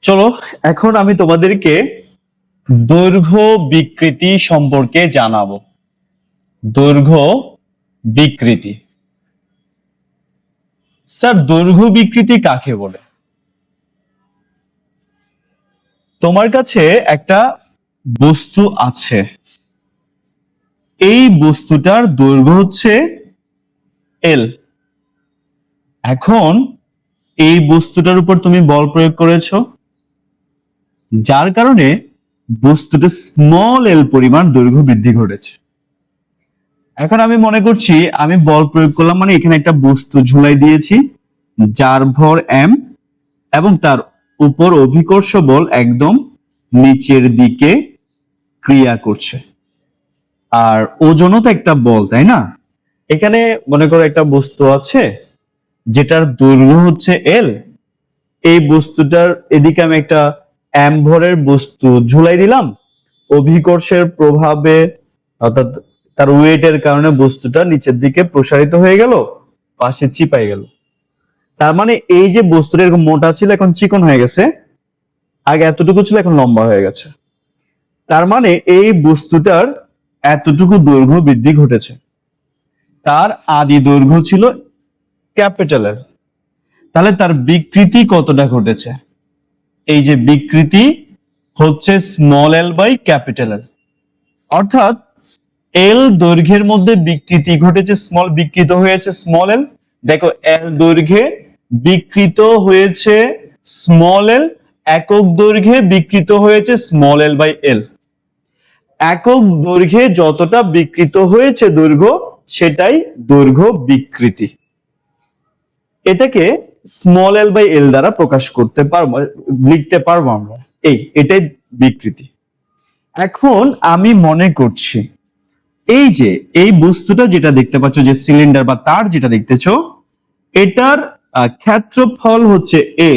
চলো এখন আমি তোমাদেরকে দৈর্ঘ্য বিকৃতি সম্পর্কে জানাবো। দৈর্ঘ্য বিকৃতি। স্যার দৈর্ঘ্য বিকৃতি কাকে বলে? তোমার কাছে একটা বস্তু আছে, এই বস্তুটার দৈর্ঘ্য হচ্ছে এল। এখন এই বস্তুটার উপর তুমি বল প্রয়োগ করেছো, যার কারণে বস্তুটা স্মল এল পরিমাণ দৈর্ঘ্য বৃদ্ধি ঘটেছে। এখন আমি মনে করছি আমি বল প্রয়োগ করলাম, মানে এখানে একটা বস্তু ঝুলাই দিয়েছি যার ভর এম এবং তার উপর অভিকর্ষ বল একদম নিচের দিকে ক্রিয়া করছে, আর ওজনও তো একটা বল, তাই না? এখানে মনে করো একটা বস্তু আছে যেটার দৈর্ঘ্য হচ্ছে এল, এই বস্তুটার এদিকে আমি একটা এম ভরের বস্তু ঝুলাই দিলাম, অভিকর্ষের প্রভাবে অর্থাৎ তার ওয়েটের কারণে বস্তুটা নিচের দিকে প্রসারিত হয়ে গেল, পাশে চিপাই গেল। তার মানে এই যে বস্তুটা এরকম মোটা ছিল এখন চিকন হয়ে গেছে, আগে এতটুকু ছিল এখন লম্বা হয়ে গেছে। তার মানে এই বস্তুটার এতটুকু দৈর্ঘ্য বৃদ্ধি ঘটেছে। তার আদি দৈর্ঘ্য ছিল ক্যাপিটাল এল, তাহলে তার বিকৃতি কতটা ঘটেছে? এই যে বিকৃতি হচ্ছে small L by capital L, অর্থাৎ এল দৈর্ঘ্যের মধ্যে বিকৃতি ঘটেছে, স্মল বিকৃত হয়েছে স্মল এল। দেখো এল দৈর্ঘ্যে বিকৃত হয়েছে স্মল এল, একক দৈর্ঘ্যে বিকৃত হয়েছে স্মল এল বাই এল। একক দৈর্ঘ্যে যতটা বিকৃত হয়েছে দৈর্ঘ্য, সেটাই দৈর্ঘ্য বিকৃতি। এটাকে স্মল এল বাই এল দ্বারা প্রকাশ করতে পারবো, লিখতে পারবো আমরা, এটাই বিকৃতি। এখন আমি মনে করছি এই যে এই বস্তুটা যেটা দেখতে পাচ্ছ, যে সিলিন্ডার বা তার যেটা দেখতেছো, এটার ক্ষেত্রফল হচ্ছে এ।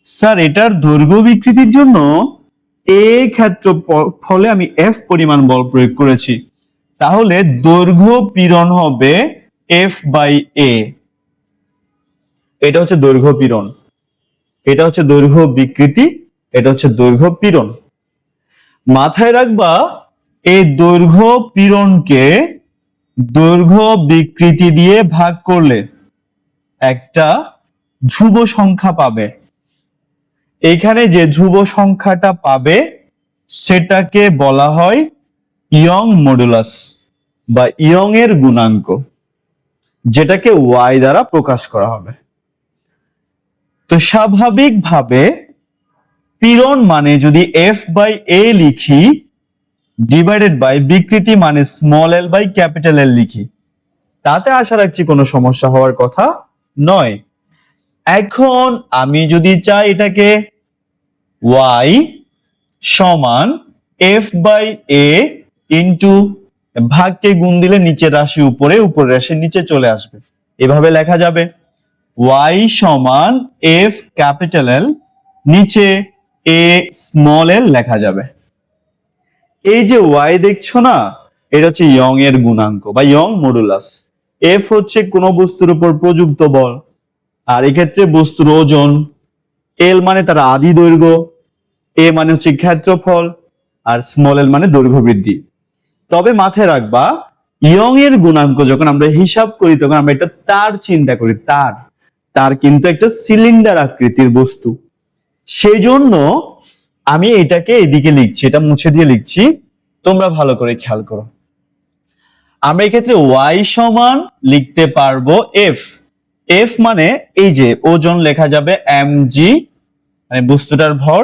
স্যার এটার দৈর্ঘ্য বিকৃতির জন্য এ ক্ষেত্রফলে আমি এফ পরিমাণ বল প্রয়োগ করেছি, তাহলে দৈর্ঘ্য পীড়ন হবে এফ বাই এ। এটা হচ্ছে দৈর্ঘ্য পীড়ন, এটা হচ্ছে দৈর্ঘ্য বিকৃতি, এটা হচ্ছে দৈর্ঘ্য পীড়ন। মাথায় রাখবা এই দৈর্ঘ্য পীড়নকে দৈর্ঘ্য বিকৃতি দিয়ে ভাগ করলে একটা ধ্রুব সংখ্যা পাবে। এখানে যে ধ্রুব সংখ্যাটা পাবে সেটাকে বলা হয় ইয়ং মডুলাস বা ইয়ং এর গুণাঙ্ক, যেটাকে ওয়াই দ্বারা প্রকাশ করা হবে। তো স্বাভাবিকভাবে পীড়ন মানে যদি এফ বাই এ লিখি ডিভাইডেড বাই বিকৃতি মানে small L by capital L লিখি, তাতে আশা রাখছি কোনো সমস্যা হওয়ার কথা নয়। এখন আমি যদি চাই এটাকে ওয়াই সমান এফ বাই এ ইন্টু ভাগকে গুণ দিলে নিচের রাশি উপরে, উপরের রাশি নিচে চলে আসবে, এভাবে লেখা যাবে ওয়াই সমান এফ ক্যাপিটাল এল, নিচে এ স্মল এল লেখা যাবে। এই যে ওয়াই দেখছো না, এটা হচ্ছে ইয়ং এর গুণাঙ্ক বা ইয়ং মডুলাস। এফ হচ্ছে কোন বস্তুর উপর প্রযুক্ত বল, আর এক্ষেত্রে বস্তুর ওজন, এল মানে তার আদি দৈর্ঘ্য, এ মানে হচ্ছে ক্ষেত্রফল, আর স্মল এল মানে দৈর্ঘ্য বৃদ্ধি। তবে মাথায় রাখবা ইয়ং এর গুণাঙ্ক যখন আমরা হিসাব করি তখন আমরা এটা তার চিন্তা করি, তার কিন্তু একটা সিলিন্ডার আকৃতির বস্তু, সেই জন্য আমি এটাকে এদিকে লিখছি, এটা মুছে দিয়ে লিখছি, তোমরা ভালো করে খেয়াল করো। আমরা এক্ষেত্রে ওয়াই সমান লিখতে পারবো এফ, এফ মানে এই যে ওজন লেখা যাবে এম জি মানে বস্তুটার ভর,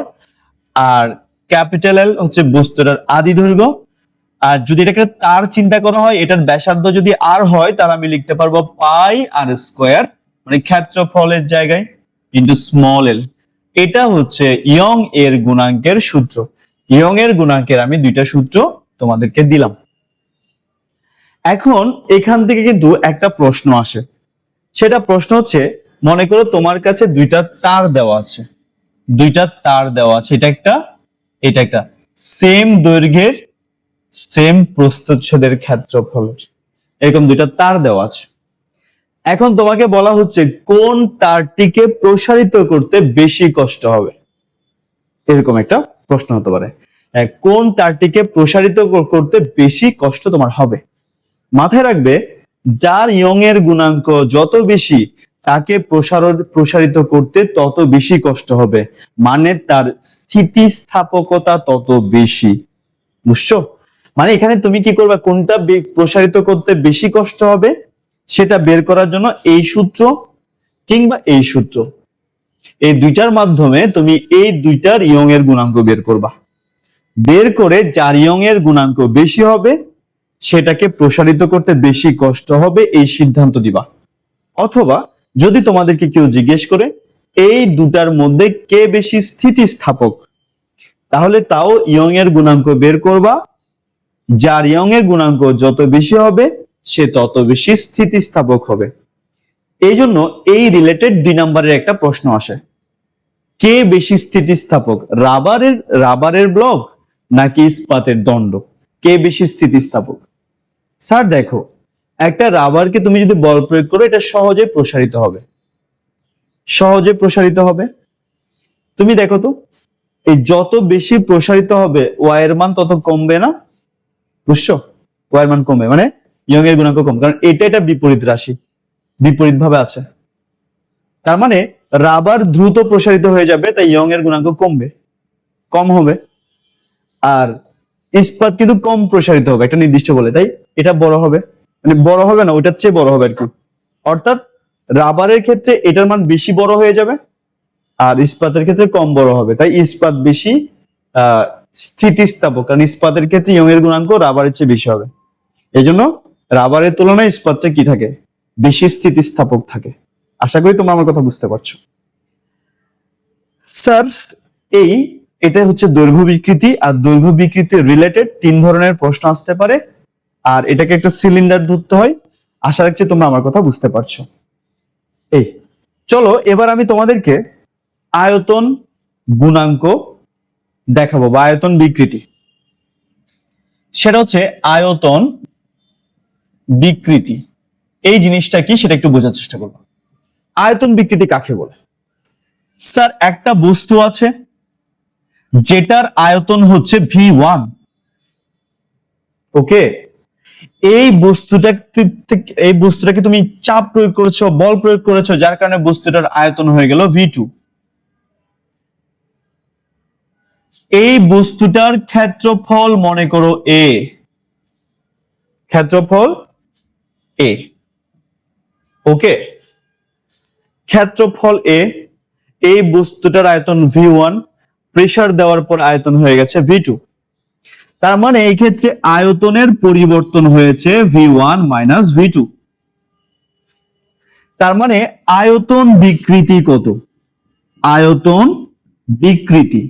আর ক্যাপিটাল এল হচ্ছে বস্তুটার আদি দৈর্ঘ্য। আর যদি এটাকে তার চিন্তা করা হয়, এটার ব্যাসার্ধ যদি আর হয় তাহলে আমি লিখতে পারবো পাই আর স্কোয়ার মানে ক্ষেত্রফলের জায়গায় ইন্টু স্মল এল। এটা হচ্ছে ইয়ং এর গুণাঙ্কের সূত্র। ইয়ং এর গুণাঙ্কের আমি দুইটা সূত্র তোমাদেরকে দিলাম। এখন এখান থেকে কিন্তু একটা প্রশ্ন আসে, সেটা প্রশ্ন হচ্ছে মনে করো তোমার কাছে দুইটা তার দেওয়া আছে, এটা একটা সেম দৈর্ঘ্যের সেম প্রস্থচ্ছেদের ক্ষেত্রফল, এরকম দুইটা তার দেওয়া আছে। এখন তোমাকে বলা হচ্ছে কোন তারটিকে প্রসারিত করতে বেশি কষ্ট হবে। এরকম একটা প্রশ্ন হতে পারে। কোন তারটিকে প্রসারিত করতে বেশি কষ্ট তোমার হবে? মাথায় রাখবে, যার ইয়ং এর গুণাঙ্ক যত বেশি তাকে প্রসারিত করতে তত বেশি কষ্ট হবে, মানে তার স্থিতিস্থাপকতা তত বেশি। বুঝছো? মানে এখানে তুমি কি করবে, কোনটা প্রসারিত করতে বেশি কষ্ট হবে সেটা বের করার জন্য এই সূত্র কিংবা এই সূত্র, এই দুইটার মাধ্যমে তুমি এই দুইটার ইয়ং এর গুণাঙ্ক বের করবা। বের করে যার ইয়ং এর গুণাঙ্ক বেশি হবে সেটাকে প্রসারিত করতে বেশি কষ্ট হবে এই সিদ্ধান্ত দিবা। অথবা যদি তোমাদেরকে কেউ জিজ্ঞেস করে এই দুটার মধ্যে কে বেশি স্থিতিস্থাপক, তাহলে তাও ইয়ং এর গুণাঙ্ক বের করবা। যার ইয়ং এর গুণাঙ্ক যত বেশি হবে সে তত বেশি স্থিতিস্থাপক হবে। এই জন্য এই রিলেটেড 2 নম্বরের একটা প্রশ্ন আসে, কে বেশি স্থিতিস্থাপক, রাবারের ব্লক নাকি ইস্পাতের দণ্ড, কে বেশি স্থিতিস্থাপক? স্যার দেখো, একটা রাবারকে তুমি যদি বল প্রয়োগ করো এটা সহজে প্রসারিত হবে, সহজে প্রসারিত হবে। তুমি দেখো তো, এই যত বেশি প্রসারিত হবে ওয়াই এর মান তত কমবে না? বুঝছো? ওয়াই এর মান কমবে মানে ইয়ং এর গুণাঙ্ক কম, কারণ এটা বিপরীত রাশি, বিপরীত ভাবে আছে। তার মানে রাবার দ্রুত প্রসারিত হয়ে যাবে, তাই ইয়ং এর গুণাঙ্ক কমবে, কম হবে। আর ইস্পাত কিন্তু কম প্রসারিত হবে একটা নির্দিষ্ট বলে, তাই এটা বড় হবে, মানে বড় হবে না, ওইটার চেয়ে বড় হবে আর কি। অর্থাৎ রাবারের ক্ষেত্রে এটার মান বেশি বড় হয়ে যাবে আর ইস্পাতের ক্ষেত্রে কম বড় হবে, তাই ইস্পাত বেশি স্থিতিস্থাপক, কারণ ইস্পাতের ক্ষেত্রে ইয়ং এর গুণাঙ্ক রাবারের চেয়ে বেশি হবে। এই জন্য রাবারের তুলনায় ইস্পাতটা কি থাকে, বেশি স্থিতিস্থাপক থাকে। আশা করি তোমরা আমার কথা বুঝতে পারছো। স্যার এটা হচ্ছে দৈর্ঘ্য বিকৃতি, আর দৈর্ঘ্য বিকৃতি রিলেটেড 3 ধরনের প্রশ্ন আসতে পারে, আর এটাকে একটা সিলিন্ডার ধরতে হয়। আশা রাখছি তোমরা আমার কথা বুঝতে পারছো। চলো এবার আমি তোমাদেরকে আয়তন গুণাঙ্ক দেখাবো বা আয়তন বিকৃতি। সেটা হচ্ছে আয়তন বিকৃতি, এই জিনিসটা কি সেটা একটু বোঝার চেষ্টা করবো। আয়তন বিকৃতি কাকে বলে? স্যার একটা বস্তু আছে যেটার আয়তন হচ্ছে V1, ওকে। এই বস্তুটাকে তুমি চাপ প্রয়োগ করেছো, বল প্রয়োগ করেছো, যার কারণে বস্তুটার আয়তন হয়ে গেল V2। এই বস্তুটার ক্ষেত্রফল মনে করো A, ক্ষেত্রফল A, ওকে। ক্ষেত্রফল A, এই বস্তুটার আয়তন V1, প্রেসার দেওয়ার পর আয়তন হয়ে গেছে V2। তার মানে এই ক্ষেত্রে আয়তনের পরিবর্তন হয়েছে V1 মাইনাস V2। তার মানে আয়তন বিকৃতি কত? আয়তন বিকৃতি,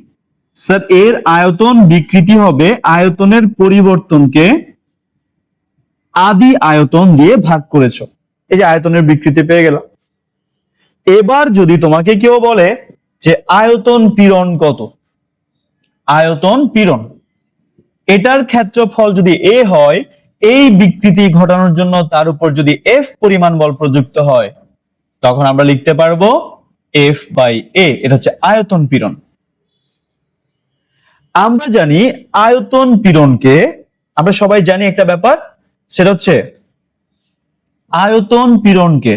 স্যার এর আয়তন বিকৃতি হবে আয়তনের পরিবর্তনকে আদি আয়তন দিয়ে ভাগ করেছো, এই যে আয়তনের বিকৃতি পেয়ে গেল। এবার যদি তোমাকে কেউ বলে যে আয়তন পীড়ন কত, আয়তন পীড়ন, এটার ক্ষেত্রফল যদি A হয়, এই বিকৃতি ঘটানোর জন্য তার উপর যদি F পরিমাণ বল প্রযুক্ত হয়, তখন আমরা লিখতে পারবো F বাই A, এটা হচ্ছে আয়তন পীড়ন। আমরা জানি আয়তন পীড়নকে, আমরা সবাই জানি একটা ব্যাপার, সেটা হচ্ছে আয়তন পীড়নকে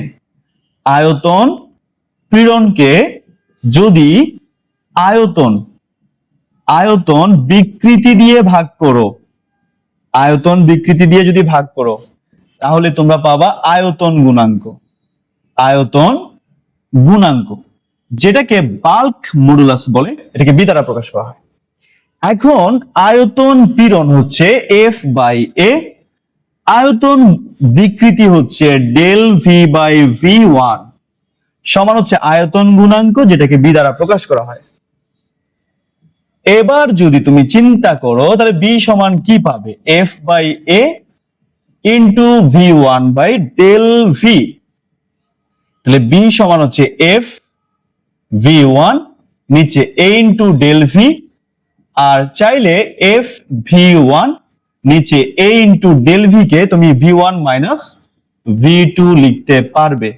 যদি আয়তন বিকৃতি দিয়ে ভাগ করো, আয়তন বিকৃতি দিয়ে যদি ভাগ করো, তাহলে তোমরা পাবা আয়তন গুণাঙ্ক, যেটাকে বাল্ক মডুলাস বলে, এটাকে বি দ্বারা প্রকাশ করা হয়। এখন আয়তন পীড়ন হচ্ছে F বাই A, আয়তন বিকৃতি হচ্ছে ডেল ভি বাই V1 সমান হচ্ছে আয়তন গুণাঙ্ক, যেটাকে বি দ্বারা প্রকাশ করা হয়। এবার যদি তুমি চিন্তা করো তাহলে বি সমান কি পাবে, F by A into V1 by del V. তাহলে বি সমান হচ্ছে F V1 নিচে A ইন্টু ডেল ভি, আর চাইলে F V1 নিচে A ইন্টু ডেল ভি কে তুমি V1 মাইনাস V2 লিখতে পারবে।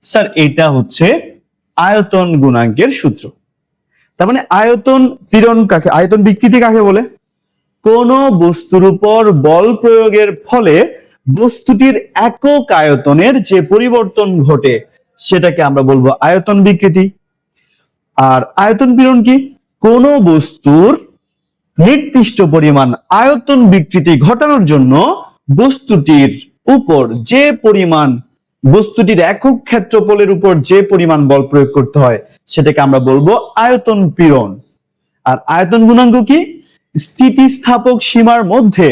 স্যার এটা হচ্ছে আয়তন গুণাঙ্কের সূত্র। তার মানে আয়তন পীড়ন কাকে, আয়তন বিকৃতি কাকে বলে? কোন বস্তুর উপর বল প্রয়োগের ফলে বস্তুটির একক আয়তনের যে পরিবর্তন ঘটে সেটাকে আমরা বলবো আয়তন বিকৃতি। আর আয়তন পীড়ন কি? কোন বস্তুর নির্দিষ্ট পরিমাণ আয়তন বিকৃতি ঘটানোর জন্য বস্তুটির উপর যে পরিমাণ, বস্তুটির একক ক্ষেত্রফলের উপর যে পরিমাণ বল প্রয়োগ করতে হয় সেটাকে আমরা বলবো আয়তন পীড়ন। আর আয়তন গুণাঙ্ক কি? স্থিতিস্থাপক সীমার মধ্যে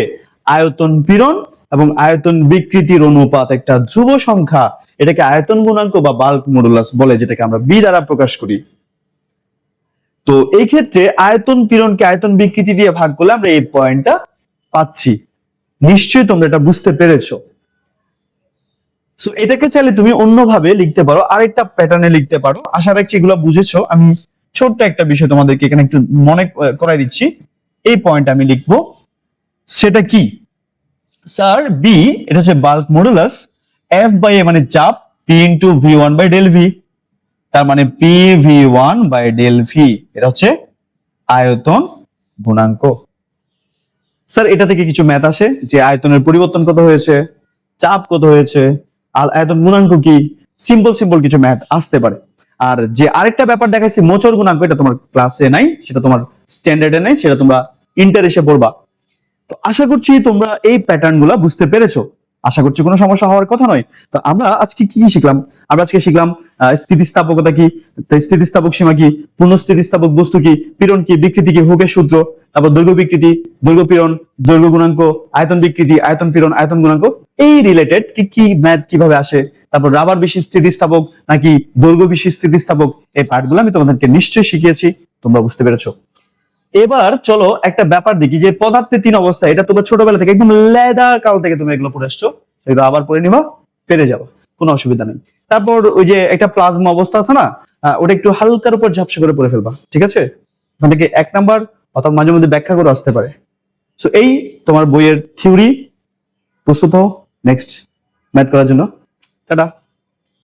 আয়তন পীড়ন এবং আয়তন বিকৃতির অনুপাত একটা ধ্রুব সংখ্যা, এটাকে আয়তন গুণাঙ্ক বা বাল্ক মডুলাস বলে, যেটাকে আমরা বি দ্বারা প্রকাশ করি। তো এই ক্ষেত্রে আয়তন পীড়নকে আয়তন বিকৃতি দিয়ে ভাগ করলে আমরা এই পয়েন্টটা পাচ্ছি। নিশ্চয়ই তোমরা এটা বুঝতে পেরেছো। সো এটাকে চাইলে তুমি অন্যভাবে লিখতে পারো, আরেকটা প্যাটার্নে লিখতে পারো। আশা রাখছি এগুলো বুঝেছো। আমি ছোট্ট একটা বিষয় তোমাদেরকে এখানে একটু মনে করাই দিচ্ছি। এই পয়েন্ট আমি লিখবো, সেটা কি? স্যার বি, এটা হচ্ছে bulk modulus, F by A মানে চাপ, P into V one by del V, তার মানে P V one by del V, এটা হচ্ছে আয়তন গুণাঙ্ক। স্যার এটা থেকে কিছু ম্যাথ আসে যে আয়তনের পরিবর্তন কত হয়েছে, চাপ কত হয়েছে, আর আয়তন গুণাঙ্ক কি, সিম্পল সিম্পল কিছু ম্যাথ আসতে পারে। আর যে আরেকটা ব্যাপার দেখাচ্ছি মোচর গুণাঙ্ক, এটা তোমার ক্লাসে নাই, সেটা তোমার স্ট্যান্ডার্ডে নাই, সেটা তোমরা ইন্টার এসে পড়বা। তো আশা করছি তোমরা এই প্যাটার্ন গুলা বুঝতে পেরেছো। আশা করছি কোনো সমস্যা হওয়ার কথা নয়। তো আমরা আজকে কি শিখলাম? আমরা আজকে শিখলাম স্থিতিস্থাপকতা কি, স্থিতিস্থাপক সীমা কি, পূর্ণ স্থিতিস্থাপক বস্তু কি, পীড়ন কি, বিকৃতি কি, হুকের সূত্র, তারপর দৈর্ঘ্য বিকৃতি, দৈর্ঘ্য পীড়ন, দৈর্ঘ্য গুণাঙ্ক, আয়তন বিকৃতি, আয়তন পীড়ন, আয়তন গুণাঙ্ক, এই রিলেটেড কি কি ম্যাথ কিভাবে আসে, তারপর রাবার বিশিষ্ট স্থিতিস্থাপক নাকি দৈর্ঘ্য বিশিষ্ট স্থিতিস্থাপক, এই পার্টগুলো আমি তোমাদেরকে নিশ্চয়ই শিখিয়েছি। তোমরা বুঝতে পেরেছো। এবার চলো একটা ব্যাপার দেখি যে পদার্থের তিন অবস্থা, এটা তোমার ছোটবেলা থেকে একদম লেদা কাল থেকে তুমি এগুলো পড়ে আসছো, এগুলো আবার পড়ে নিবা, পেরে যাবো, কোনো অসুবিধা নেই। তারপর ওই যে একটা প্লাজমা অবস্থা আছে না, ওটা একটু হালকার উপর ঝাপসা করে পড়ে ফেলবা, ঠিক আছে? ওখান থেকে 1 নাম্বার অথবা মাঝে মধ্যে ব্যাখ্যা করে আসতে পারে। সো এই তোমার বইয়ের থিওরি। প্রস্তুত হও নেক্সট ম্যাথ করার জন্য। টাটা।